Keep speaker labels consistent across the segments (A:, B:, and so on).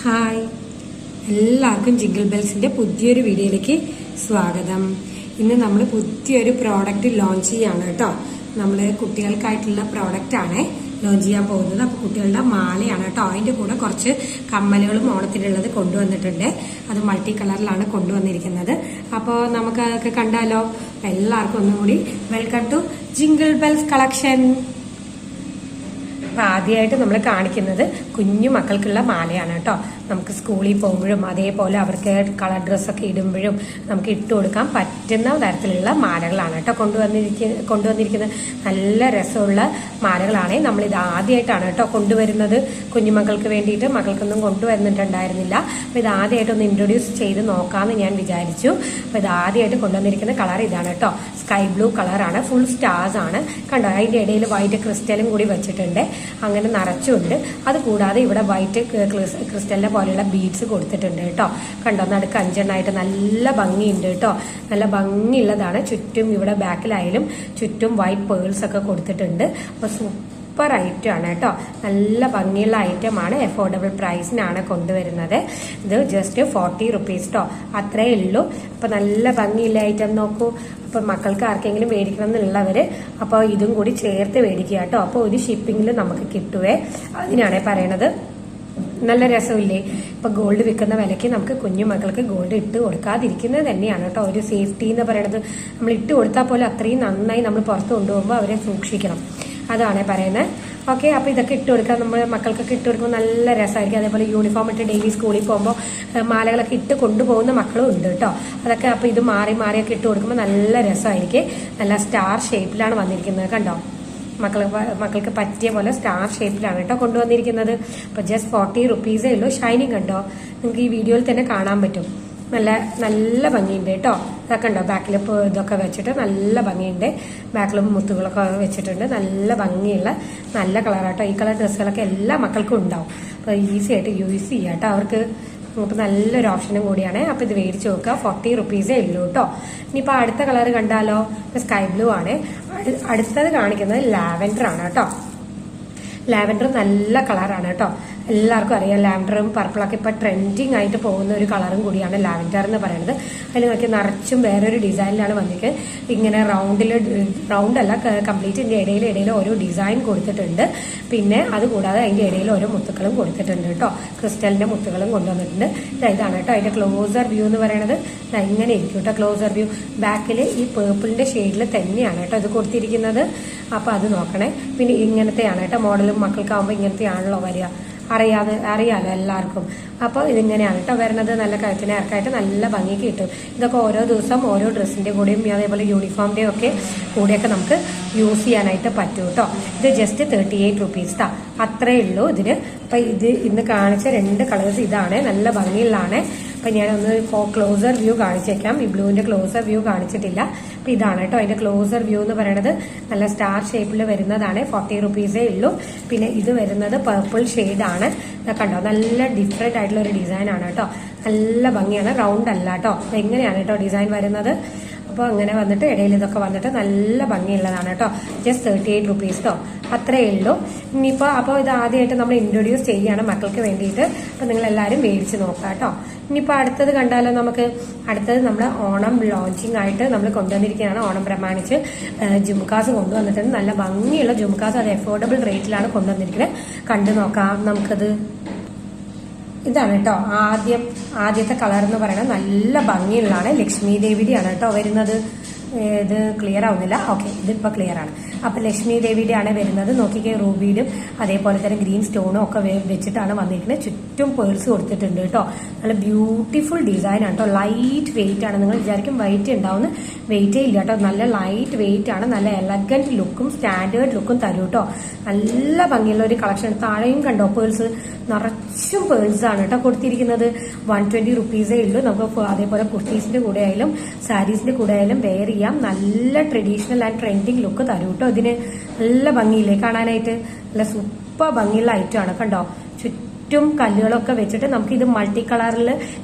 A: Hi, എല്ലാവർക്കും jingle ബെൽസിന്റെ പുതിയൊരു വീഡിയോയിലേക്ക് സ്വാഗതം. ഇന്ന് നമ്മൾ പുതിയൊരു പ്രോഡക്റ്റ് ലോഞ്ച് ചെയ്യാണ് കേട്ടോ. നമ്മൾ കുട്ടികൾക്കായിട്ടുള്ള പ്രോഡക്റ്റ് ആണ് ലോഞ്ച് ചെയ്യാൻ പോകുന്നത്. അപ്പോൾ കുട്ടികളുടെ മാലയാണ് കേട്ടോ. അതിന്റെ കൂടെ കുറച്ച് കമ്മലുകളും ഓണത്തിനുള്ളത് കൊണ്ടുവന്നിട്ടുണ്ട്. അത് മൾട്ടി കളറിലാണ് കൊണ്ടുവന്നിരിക്കുന്നത്. അപ്പോൾ നമുക്ക് അതൊക്കെ കണ്ടാലോ? എല്ലാവർക്കും ഒന്നും കൂടി welcome to jingle bells collection. അപ്പൊ ആദ്യമായിട്ട് നമ്മൾ കാണിക്കുന്നത് കുഞ്ഞു മക്കൾക്കുള്ള മാലയാണ് കേട്ടോ. നമുക്ക് സ്കൂളിൽ പോകുമ്പോഴും അതേപോലെ അവർക്ക് കളർ ഡ്രസ്സൊക്കെ ഇടുമ്പോഴും നമുക്ക് ഇട്ട് കൊടുക്കാൻ പറ്റുന്ന തരത്തിലുള്ള മാലകളാണ് കേട്ടോ കൊണ്ടുവന്നിരിക്കുന്നത്. നല്ല രസമുള്ള മാലകളാണ്. നമ്മളിത് ആദ്യമായിട്ടാണ് കേട്ടോ കൊണ്ടുവരുന്നത്. കുഞ്ഞുമക്കൾക്ക് വേണ്ടിയിട്ട് മക്കൾക്കൊന്നും കൊണ്ടുവന്നിട്ടുണ്ടായിരുന്നില്ല. അപ്പൊ ഇത് ആദ്യമായിട്ടൊന്ന് ഇൻട്രൊഡ്യൂസ് ചെയ്ത് നോക്കാമെന്ന് ഞാൻ വിചാരിച്ചു. അപ്പൊ ഇത് ആദ്യമായിട്ട് കൊണ്ടുവന്നിരിക്കുന്ന കളർ ഇതാണ് കേട്ടോ. സ്കൈ ബ്ലൂ കളറാണ്, ഫുൾ സ്റ്റാർസ് ആണ് കണ്ടോ. അതിന്റെ ഇടയിൽ വൈറ്റ് ക്രിസ്റ്റലും കൂടി വെച്ചിട്ടുണ്ട്. അങ്ങനെ നിറച്ചുണ്ട്. അതുകൂടാതെ ഇവിടെ വൈറ്റ് ക്രിസ്റ്റലിനെ പോലെയുള്ള ബീഡ്സ് കൊടുത്തിട്ടുണ്ട് കേട്ടോ. കണ്ടോ, നടുക്ക് 5 നല്ല ഭംഗിയുണ്ട് കേട്ടോ. നല്ല ഭംഗിയുള്ളതാണ്. ചുറ്റും ഇവിടെ ബാക്കിലായാലും ചുറ്റും വൈറ്റ് പേൾസ് ഒക്കെ കൊടുത്തിട്ടുണ്ട്. അപ്പൊ സൂപ്പർ ഐറ്റം ആണ് കേട്ടോ. നല്ല ഭംഗിയുള്ള ഐറ്റമാണ്. അഫോർഡബിൾ പ്രൈസിനാണ് കൊണ്ടുവരുന്നത്. ഇത് ജസ്റ്റ് 40 റുപ്പീസ് കേട്ടോ. അത്രേ ഉള്ളൂ. അപ്പൊ നല്ല ഭംഗിയുള്ള ഐറ്റം നോക്കൂ. അപ്പൊ മക്കൾക്ക് ആർക്കെങ്കിലും മേടിക്കണം എന്നുള്ളവര് അപ്പോൾ ഇതും കൂടി ചേർത്ത് മേടിക്കുക കേട്ടോ. അപ്പോൾ ഒരു ഷിപ്പിംഗിൽ നമുക്ക് കിട്ടുവേ. അതിനാണേ പറയണത്. നല്ല രസമില്ലേ? ഇപ്പൊ ഗോൾഡ് വിൽക്കുന്ന വിലയ്ക്ക് നമുക്ക് കുഞ്ഞു മക്കൾക്ക് ഗോൾഡ് ഇട്ട് കൊടുക്കാതിരിക്കുന്നത് തന്നെയാണ് കേട്ടോ ഒരു സേഫ്റ്റി എന്ന് പറയുന്നത്. നമ്മൾ ഇട്ട് കൊടുത്താൽ പോലും അത്രയും നന്നായി നമ്മൾ പുറത്ത് കൊണ്ടുപോകുമ്പോൾ അവരെ സൂക്ഷിക്കണം. അതാണേ പറയുന്നത്. ഓക്കെ, അപ്പൊ ഇതൊക്കെ ഇട്ട് കൊടുക്കാം. നമ്മൾ മക്കൾക്കൊക്കെ ഇട്ട് കൊടുക്കുമ്പോൾ നല്ല രസമായിരിക്കും. അതേപോലെ യൂണിഫോം ഇട്ട് ഡെയിലി സ്കൂളിൽ പോകുമ്പോൾ മാലകളൊക്കെ ഇട്ട് കൊണ്ടുപോകുന്ന മക്കളും ഉണ്ട് കേട്ടോ. അതൊക്കെ അപ്പൊ ഇത് മാറിയൊക്കെ ഇട്ട് കൊടുക്കുമ്പോൾ നല്ല രസമായിരിക്കും. നല്ല സ്റ്റാർ ഷേപ്പിലാണ് വന്നിരിക്കുന്നത് കണ്ടോ. മക്കൾക്ക് പറ്റിയ പോലെ സ്റ്റാർ ഷേപ്പിലാണ് കേട്ടോ കൊണ്ടുവന്നിരിക്കുന്നത്. അപ്പൊ ജസ്റ്റ് 40 റുപ്പീസേ ഉള്ളൂ. ഷൈനിങ് കണ്ടോ, നിങ്ങൾക്ക് ഈ വീഡിയോയിൽ തന്നെ കാണാൻ പറ്റും. നല്ല ഭംഗിയുണ്ട് കേട്ടോ. ഇതൊക്കെ ഉണ്ടോ, ബാക്കിൽ ഇതൊക്കെ വെച്ചിട്ട് നല്ല ഭംഗിയുണ്ട്. ബാക്കിലും മുത്തുകളൊക്കെ വെച്ചിട്ടുണ്ട്. നല്ല ഭംഗിയുള്ള നല്ല കളറാട്ടോ. ഈ കളർ ഡ്രസ്സുകളൊക്കെ എല്ലാ മക്കൾക്കും ഉണ്ടാവും. അപ്പൊ ഈസി ആയിട്ട് യൂസ് ചെയ്യാം കേട്ടോ അവർക്ക്. നമുക്ക് നല്ലൊരു ഓപ്ഷനും കൂടിയാണ്. അപ്പൊ ഇത് മേടിച്ച് നോക്കുക. 40 റുപ്പീസേ ഉള്ളൂ കേട്ടോ. ഇനിയിപ്പോ അടുത്ത കളർ കണ്ടാലോ? സ്കൈ ബ്ലൂ ആണ്. അടുത്തത് കാണിക്കുന്നത് ലാവൻഡർ ആണ് കേട്ടോ. ലാവൻഡർ നല്ല കളറാണ് കേട്ടോ. എല്ലാവർക്കും അറിയാം ലാവൻഡറും പർപ്പിളൊക്കെ ഇപ്പൊ ട്രെൻഡിങ് ആയിട്ട് പോകുന്ന ഒരു കളറും കൂടിയാണ് ലാവൻഡർ എന്ന് പറയുന്നത്. അതിൽ നോക്കി നിറച്ചും വേറൊരു ഡിസൈനിലാണ് വന്നിരിക്കുന്നത്. ഇങ്ങനെ റൗണ്ട് അല്ല, കംപ്ലീറ്റ് ഇടയിൽ ഓരോ ഡിസൈൻ കൊടുത്തിട്ടുണ്ട്. പിന്നെ അതുകൂടാതെ അതിന്റെ ഇടയിൽ ഓരോ മുത്തുക്കളും കൊടുത്തിട്ടുണ്ട് കേട്ടോ. ക്രിസ്റ്റലിന്റെ മുത്തുകളും കൊണ്ടുവന്നിട്ടുണ്ട്. ഇതാണ് കേട്ടോ അതിന്റെ ക്ലോസർ വ്യൂ എന്ന് പറയുന്നത്. ഇങ്ങനെ ഇരിക്കും കേട്ടോ ക്ലോസർ വ്യൂ. ബാക്കിൽ ഈ പേർപ്പിളിന്റെ ഷെയ്ഡിൽ തന്നെയാണ് കേട്ടോ ഇത് കൊടുത്തിരിക്കുന്നത്. അപ്പൊ അത് നോക്കണേ. പിന്നെ ഇങ്ങനത്തെയാണ് കേട്ടോ മോഡലും. മക്കൾക്കാവുമ്പോൾ ഇങ്ങനത്തെയാണല്ലോ വരിക. അറിയാലോ എല്ലാവർക്കും. അപ്പോൾ ഇതിങ്ങനെയാണ് കേട്ടോ വരുന്നത്. നല്ല കഴുത്തിന് ഇറക്കായിട്ട് നല്ല ഭംഗിക്ക് കിട്ടും. ഇതൊക്കെ ഓരോ ദിവസം ഓരോ ഡ്രസ്സിന്റെ കൂടെയും അതേപോലെ യൂണിഫോമിന്റെയും ഒക്കെ കൂടെയൊക്കെ നമുക്ക് യൂസ് ചെയ്യാനായിട്ട് പറ്റും കേട്ടോ. ഇത് ജസ്റ്റ് 38 റുപ്പീസ് താ. അത്രേ ഉള്ളൂ ഇതിന്. അപ്പൊ ഇത് ഇന്ന് കാണിച്ച 2 കളേഴ്സ് ഇതാണ്. നല്ല ഭംഗിയുള്ളതാണ്. അപ്പൊ ഞാനൊന്ന് ക്ലോസർ വ്യൂ കാണിച്ചേക്കാം. ഈ ബ്ലൂവിന്റെ ക്ലോസർ വ്യൂ കാണിച്ചിട്ടില്ല. അപ്പൊ ഇതാണ് കേട്ടോ അതിന്റെ ക്ലോസർ വ്യൂ എന്ന് പറയുന്നത്. നല്ല സ്റ്റാർ ഷേപ്പിൽ വരുന്നതാണ്. 40 റുപ്പീസേ ഉള്ളൂ. പിന്നെ ഇത് വരുന്നത് പർപ്പിൾ ഷെയ്ഡാണ്. കണ്ടോ, നല്ല ഡിഫറെന്റ് ആയിട്ടുള്ള ഒരു ഡിസൈൻ ആണ് കേട്ടോ. നല്ല ഭംഗിയാണ്. റൗണ്ട് അല്ല കേട്ടോ. എങ്ങനെയാണ് കേട്ടോ ഡിസൈൻ വരുന്നത്. അപ്പോൾ അങ്ങനെ വന്നിട്ട് ഇടയിൽ ഇതൊക്കെ വന്നിട്ട് നല്ല ഭംഗിയുള്ളതാണ് കേട്ടോ. ജസ്റ്റ് 38 റുപ്പീസ് കേട്ടോ. അത്രേ ഉള്ളൂ. ഇനിയിപ്പോൾ അപ്പോൾ ഇത് ആദ്യമായിട്ട് നമ്മൾ ഇൻട്രൊഡ്യൂസ് ചെയ്യുകയാണ് മക്കൾക്ക് വേണ്ടിയിട്ട്. അപ്പോൾ നിങ്ങൾ എല്ലാവരും മേടിച്ച് നോക്കാം കേട്ടോ. ഇനിയിപ്പോൾ അടുത്തത് കണ്ടാലോ നമുക്ക്? അടുത്തത് നമ്മൾ ഓണം ലോഞ്ചിങ് ആയിട്ട് നമ്മൾ കൊണ്ടുവന്നിരിക്കുകയാണ്. ഓണം പ്രമാണിച്ച് ജുംകാസ് കൊണ്ടുവന്നിട്ടുണ്ട്. നല്ല ഭംഗിയുള്ള ജുംകാസ്. അത് അഫോർഡബിൾ റേറ്റിലാണ് കൊണ്ടുവന്നിരിക്കുന്നത്. കണ്ടു നോക്കാം നമുക്കത്. ഇതാണ് കേട്ടോ ആദ്യത്തെ കളർ എന്ന് പറയുന്നത്. നല്ല ഭംഗിയുള്ളതാണ്. ലക്ഷ്മി ദേവിയുടെയാണ് കേട്ടോ വരുന്നത്. ഇത് ക്ലിയർ ആവുന്നില്ല. ഓക്കെ, ഇതിപ്പോ ക്ലിയർ ആണ്. അപ്പൊ ലക്ഷ്മി ദേവിയുടെ ആണ് വരുന്നത്. നോക്കിക്കേ, റൂബിയിലും അതേപോലെ തന്നെ ഗ്രീൻ സ്റ്റോണും ഒക്കെ വെച്ചിട്ടാണ് വന്നിരിക്കുന്നത്. ചുറ്റും പേഴ്സ് കൊടുത്തിട്ടുണ്ട് കേട്ടോ. നല്ല ബ്യൂട്ടിഫുൾ ഡിസൈൻ ആണ് കേട്ടോ. ലൈറ്റ് വെയിറ്റ് ആണ്. നിങ്ങൾ വിചാരിക്കും വെയിറ്റ് ഉണ്ടാവുന്ന, വെയിറ്റേ ഇല്ല കേട്ടോ. നല്ല ലൈറ്റ് വെയിറ്റ് ആണ്. നല്ല എലഗന്റ് ലുക്കും സ്റ്റാൻഡേർഡ് ലുക്കും തരും കേട്ടോ. നല്ല ഭംഗിയുള്ള ഒരു കളക്ഷൻ. താഴെയും കണ്ടോ പേഴ്സ്, നിറച്ചും പേഴ്സ് ആണ് കേട്ടോ കൊടുത്തിരിക്കുന്നത്. 120 റുപ്പീസേ ഉള്ളൂ. നമുക്ക് അതേപോലെ കുർത്തീസിന്റെ കൂടെ ആയാലും സാരീസിന്റെ കൂടെ ആയാലും വെയർ ചെയ്യാം. നല്ല ട്രഡീഷണൽ ആൻഡ് ട്രെൻഡിങ് ലുക്ക് തരും കേട്ടോ. ഇതിന് നല്ല ഭംഗിയില്ലേ കാണാനായിട്ട്? നല്ല സൂപ്പർ ഭംഗിയുള്ള ഐറ്റം ആണ് കണ്ടോ. ചുറ്റും കല്ലുകളൊക്കെ വെച്ചിട്ട് നമുക്ക് ഇത് മൾട്ടി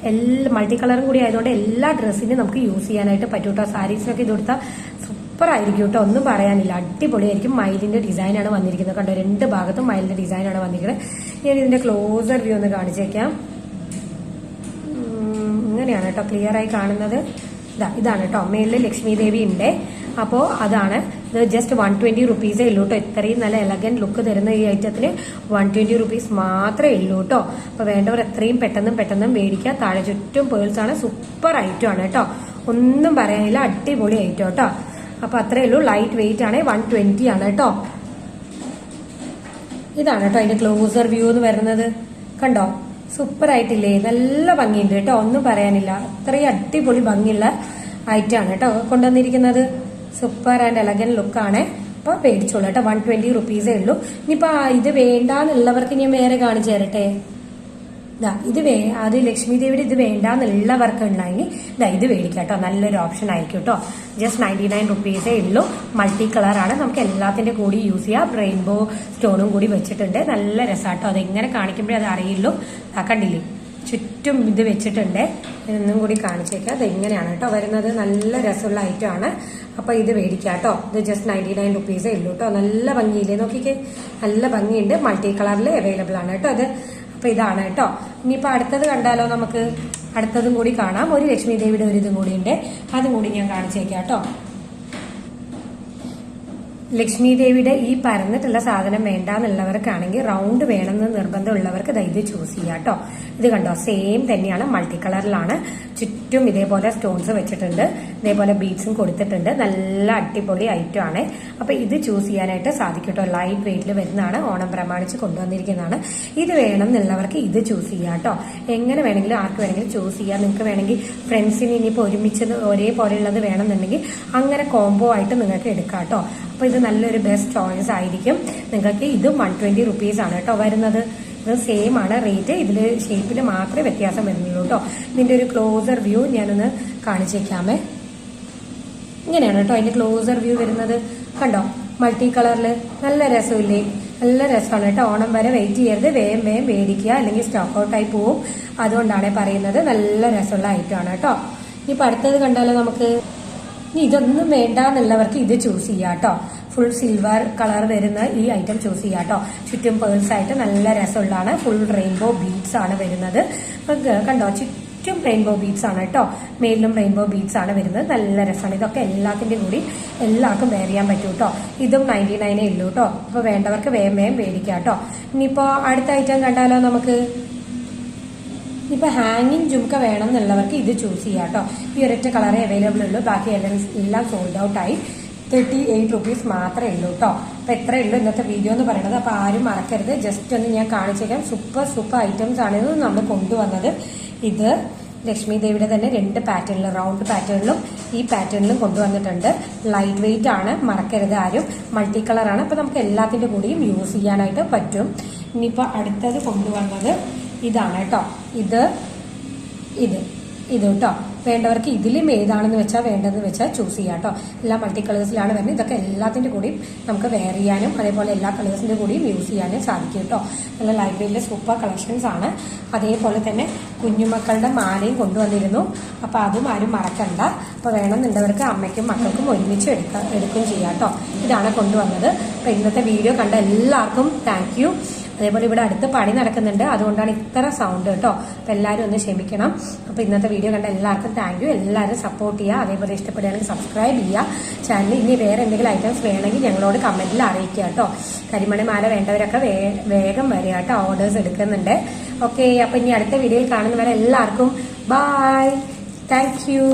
A: കളറും കൂടി ആയതുകൊണ്ട് എല്ലാ ഡ്രസ്സിനും നമുക്ക് യൂസ് ചെയ്യാനായിട്ട് പറ്റും കേട്ടോ. സാരീസിനൊക്കെ ഇത് കൊടുത്താൽ സൂപ്പർ ആയിരിക്കും കേട്ടോ. ഒന്നും പറയാനില്ല. അടിപൊളിയായിരിക്കും. മയിലിന്റെ ഡിസൈനാണ് വന്നിരിക്കുന്നത് കണ്ടോ. 2 ഭാഗത്തും മയിലിന്റെ ഡിസൈനാണ് വന്നിരിക്കുന്നത്. ഞാൻ ഇതിന്റെ ക്ലോസർ വ്യൂ ഒന്ന് കാണിച്ചേക്കാം. ഇങ്ങനെയാണ് കേട്ടോ ക്ലിയർ ആയി കാണുന്നത്. ഇതാണ് കേട്ടോ മേളിൽ ലക്ഷ്മി ദേവി ഉണ്ട്. അപ്പോൾ അതാണ് ഇത്. ജസ്റ്റ് 120 റുപ്പീസേ ഉള്ളൂ കേട്ടോ. ഇത്രയും നല്ല എലഗന്റ് ലുക്ക് തരുന്ന ഈ ഐറ്റത്തിന് 120 റുപ്പീസ് മാത്രമേ ഉള്ളൂ കേട്ടോ. അപ്പോൾ വേണ്ടവർ എത്രയും പെട്ടെന്നും മേടിക്കുക. താഴെ ചുറ്റും പേൾസ് ആണ്. സൂപ്പർ ഐറ്റം ആണ് കേട്ടോ, ഒന്നും പറയാനില്ല, അടിപൊളി ഐറ്റം കേട്ടോ. അപ്പൊ അത്രേ ഉള്ളൂ. ലൈറ്റ് വെയിറ്റ് ആണ്, 120 ആണ് കേട്ടോ. ഇതാണ് കേട്ടോ അതിന്റെ ക്ലോസർ വ്യൂ എന്ന് വരുന്നത്. കണ്ടോ, സൂപ്പർ ആയിട്ടില്ലേ, നല്ല ഭംഗിയുണ്ട് കേട്ടോ, ഒന്നും പറയാനില്ല. അത്രയും അടിപൊളി ഭംഗിയുള്ള ഐറ്റം ആണ് കേട്ടോ കൊണ്ടുവന്നിരിക്കുന്നത്. സൂപ്പർ ആൻഡ് എലഗന്റ് ലുക്കാണ്. അപ്പൊ പേടിച്ചോളൂ കേട്ടോ, 120 റുപ്പീസേ ഉള്ളൂ. ഇനിയിപ്പൊ ഇത് വേണ്ടാന്നുള്ളവർക്ക് ഞാൻ വേറെ കാണിച്ചു തരട്ടെ. ഇത് അത് ലക്ഷ്മി ദേവിയുടെ ഇത് വേണ്ടാന്നുള്ളവർക്ക് ഉണ്ടെങ്കിൽ ഇത് മേടിക്കാം കേട്ടോ. നല്ലൊരു ഓപ്ഷൻ ആയിരിക്കും കേട്ടോ. ജസ്റ്റ് 99 റുപ്പീസേ ഉള്ളൂ. മൾട്ടി കളറാണ്, നമുക്ക് എല്ലാത്തിന്റെ കൂടി യൂസ് ചെയ്യാം. റെയിൻബോ സ്റ്റോണും കൂടി വെച്ചിട്ടുണ്ട്. നല്ല രസാട്ടോ. അതെങ്ങനെ കാണിക്കുമ്പോഴേ അത് അറിയുള്ളൂ. കണ്ടില്ലേ, ചുറ്റും ഇത് വെച്ചിട്ടുണ്ട്. ഇതൊന്നും കൂടി കാണിച്ചേക്കാം. അത് എങ്ങനെയാണ് കേട്ടോ വരുന്നത്. നല്ല രസമുള്ള ഐറ്റം ആണ്. അപ്പൊ ഇത് മേടിക്കാം കേട്ടോ. ഇത് ജസ്റ്റ് 99 റുപ്പീസേ ഉള്ളൂ കേട്ടോ. നല്ല ഭംഗിയില്ലേ, നോക്കിക്കേ, നല്ല ഭംഗിയുണ്ട്. മൾട്ടി കളറിൽ അവൈലബിൾ ആണ് കേട്ടോ അത്. അപ്പൊ ഇതാണ് കേട്ടോ. ഇനിയിപ്പോ അടുത്തത് കണ്ടാലോ, നമുക്ക് അടുത്തതും കൂടി കാണാം. ഒരു ലക്ഷ്മി ദേവിയുടെ ഒരു ഇതും കൂടി ഉണ്ട്, അതും കൂടി ഞാൻ കാണിച്ചേക്കാം കേട്ടോ. ലക്ഷ്മി ദേവിയുടെ ഈ പരന്നിട്ടുള്ള സാധനം വേണ്ടാന്നുള്ളവർക്കാണെങ്കിൽ റൗണ്ട് വേണമെന്ന് നിർബന്ധമുള്ളവർക്ക് ഇത് ചൂസ് ചെയ്യാം കേട്ടോ. ഇത് കണ്ടോ, സെയിം തന്നെയാണ്, മൾട്ടി കളറിലാണ്. ചുറ്റും ഇതേപോലെ സ്റ്റോൺസ് വെച്ചിട്ടുണ്ട്, ഇതേപോലെ ബീഡ്സും കൊടുത്തിട്ടുണ്ട്. നല്ല അടിപൊളി ഐറ്റം ആണ്. അപ്പൊ ഇത് ചൂസ് ചെയ്യാനായിട്ട് സാധിക്കും കേട്ടോ. ലൈറ്റ് വെയിറ്റിൽ വരുന്നതാണ്, ഓണം പ്രമാണിച്ച് കൊണ്ടുവന്നിരിക്കുന്നതാണ്. ഇത് വേണം എന്നുള്ളവർക്ക് ഇത് ചൂസ് ചെയ്യാം കേട്ടോ. എങ്ങനെ വേണമെങ്കിലും ആർക്ക് വേണമെങ്കിലും ചൂസ് ചെയ്യാം. നിങ്ങൾക്ക് വേണമെങ്കിൽ ഫ്രണ്ട്സിന് ഇനിയിപ്പോൾ ഒരുമിച്ച് ഒരേപോലെയുള്ളത് വേണമെന്നുണ്ടെങ്കിൽ അങ്ങനെ കോംബോ ആയിട്ട് നിങ്ങൾക്ക് എടുക്കാം കേട്ടോ. അപ്പൊ ഇത് നല്ലൊരു ബെസ്റ്റ് ചോയ്സ് ആയിരിക്കും നിങ്ങൾക്ക്. ഇതും 120 റുപ്പീസ് ആണ് കേട്ടോ വരുന്നത്. ഇത് സെയിം ആണ് റേറ്റ്, ഇതില് ഷേപ്പിൽ മാത്രമേ വ്യത്യാസം വരുന്നുള്ളൂ കേട്ടോ. ഇതിന്റെ ഒരു ക്ലോസർ വ്യൂ ഞാനൊന്ന് കാണിച്ചേക്കാമേ. ഇങ്ങനെയാണ് കേട്ടോ അതിന്റെ ക്ലോസർ വ്യൂ വരുന്നത്. കണ്ടോ, മൾട്ടി കളറില് നല്ല രസമില്ലേ, നല്ല രസമാണ് കേട്ടോ. ഓണം വരെ വെയിറ്റ് ചെയ്യരുത്, വേഗം മേടിക്കുക, അല്ലെങ്കിൽ സ്റ്റോക്ക് ഔട്ട് ആയി പോവും. അതുകൊണ്ടാണ് പറയുന്നത്. നല്ല രസമുള്ള ഐറ്റം ആണ് കേട്ടോ. ഇനിയിപ്പോ അടുത്തത് കണ്ടാലോ നമുക്ക്. ഇനി ഇതൊന്നും വേണ്ടാന്നുള്ളവർക്ക് ഇത് ചൂസ് ചെയ്യാം കേട്ടോ. ഫുൾ സിൽവർ കളർ വരുന്ന ഈ ഐറ്റം ചൂസ് ചെയ്യാം കേട്ടോ. ചുറ്റും പേൾസ് ആയിട്ട് നല്ല രസമുള്ളതാണ്. ഫുൾ റെയിൻബോ ബീഡ്സ് ആണ് വരുന്നത്. കണ്ടോ, ചുറ്റും റെയിൻബോ ബീഡ്സ് ആണ് കേട്ടോ. മേലിലും റെയിൻബോ ബീഡ്സ് ആണ് വരുന്നത്. നല്ല രസമാണ്. ഇതൊക്കെ എല്ലാത്തിന്റെ കൂടി എല്ലാവർക്കും വെയർ ചെയ്യാൻ പറ്റും കേട്ടോ. ഇതും 99 ഉള്ളൂ കേട്ടോ. അപ്പൊ വേണ്ടവർക്ക് വേഗം മേടിക്കാം കേട്ടോ. ഇനിയിപ്പോ അടുത്ത ഐറ്റം കണ്ടാലോ നമുക്ക്. ഇപ്പൊ ഹാങ്ങിങ് ജുംക്ക വേണം എന്നുള്ളവർക്ക് ഇത് ചൂസ് ചെയ്യാം കേട്ടോ. ഈ ഒരൊറ്റ കളറേ അവൈലബിൾ ഉള്ളൂ, ബാക്കി എല്ലാം സോൾഡ് ഔട്ട് ആയി. 38 റുപ്പീസ് മാത്രമേ ഉള്ളൂ കേട്ടോ. അപ്പൊ എത്ര ഉള്ളൂ ഇന്നത്തെ വീഡിയോ എന്ന് പറയുന്നത്. അപ്പൊ ആരും മറക്കരുത്. ജസ്റ്റ് ഒന്ന് ഞാൻ കാണിച്ചേക്കാം. സൂപ്പർ ഐറ്റംസ് ആണ് ഇത് നമ്മൾ കൊണ്ടുവന്നത്. ഇത് ലക്ഷ്മി ദേവിയുടെ തന്നെ 2 പാറ്റേണിലും, റൗണ്ട് പാറ്റേണിലും ഈ പാറ്റേണിലും കൊണ്ടുവന്നിട്ടുണ്ട്. ലൈറ്റ് വെയിറ്റ് ആണ്, മറക്കരുത് ആരും. മൾട്ടി കളറാണ്. അപ്പൊ നമുക്ക് എല്ലാത്തിന്റെ കൂടിയും യൂസ് ചെയ്യാനായിട്ട് പറ്റും. ഇനിയിപ്പോ അടുത്തത് കൊണ്ടുവന്നത് ഇതാണ് കേട്ടോ. ഇത് കേട്ടോ. വേണ്ടവർക്ക് ഇതിലും ഏതാണെന്ന് വെച്ചാൽ വേണ്ടതെന്ന് വെച്ചാൽ ചൂസ് ചെയ്യാം കേട്ടോ. എല്ലാ മൾട്ടി കളേഴ്സിലാണ് വരുന്നത്. ഇതൊക്കെ എല്ലാത്തിന്റെ കൂടിയും നമുക്ക് വെയർ ചെയ്യാനും അതേപോലെ എല്ലാ കളേഴ്സിന്റെ കൂടിയും യൂസ് ചെയ്യാനും സാധിക്കും കേട്ടോ. നല്ല ലൈറ്റ് വെയിറ്റിലെ സൂപ്പർ കളക്ഷൻസ് ആണ്. അതേപോലെ തന്നെ കുഞ്ഞുമക്കളുടെ മാലയും കൊണ്ടുവന്നിരുന്നു. അപ്പൊ അതും ആരും മറക്കണ്ട. അപ്പൊ വേണമെന്നുള്ളവർക്ക് അമ്മയ്ക്കും മക്കൾക്കും ഒരുമിച്ച് എടുക്കുകയും ചെയ്യാം കേട്ടോ. ഇതാണ് കൊണ്ടുവന്നത്. അപ്പൊ ഇന്നത്തെ വീഡിയോ കണ്ട എല്ലാവർക്കും താങ്ക് യു. അതേപോലെ ഇവിടെ അടുത്ത് പണി നടക്കുന്നുണ്ട്, അതുകൊണ്ടാണ് ഇത്ര സൗണ്ട് കേട്ടോ. അപ്പൊ എല്ലാവരും ഒന്ന് ക്ഷമിക്കണം. അപ്പൊ ഇന്നത്തെ വീഡിയോ കണ്ട എല്ലാവർക്കും താങ്ക് യു. എല്ലാവരും സപ്പോർട്ട് ചെയ്യുക. അതേപോലെ ഇഷ്ടപ്പെടുകയാണെങ്കിൽ സബ്സ്ക്രൈബ് ചെയ്യുക ചാനൽ. ഇനി വേറെ എന്തെങ്കിലും ഐറ്റംസ് വേണമെങ്കിൽ ഞങ്ങളോട് കമന്റിൽ അറിയിക്കുക കേട്ടോ. കരിമണി മാല വേണ്ടവരൊക്കെ വേഗം വരിക കേട്ടോ. ഓർഡേഴ്സ് എടുക്കുന്നുണ്ട്. ഓക്കെ, അപ്പൊ ഇനി അടുത്ത വീഡിയോയിൽ കാണുന്നവരെ എല്ലാവർക്കും ബൈ, താങ്ക് യു.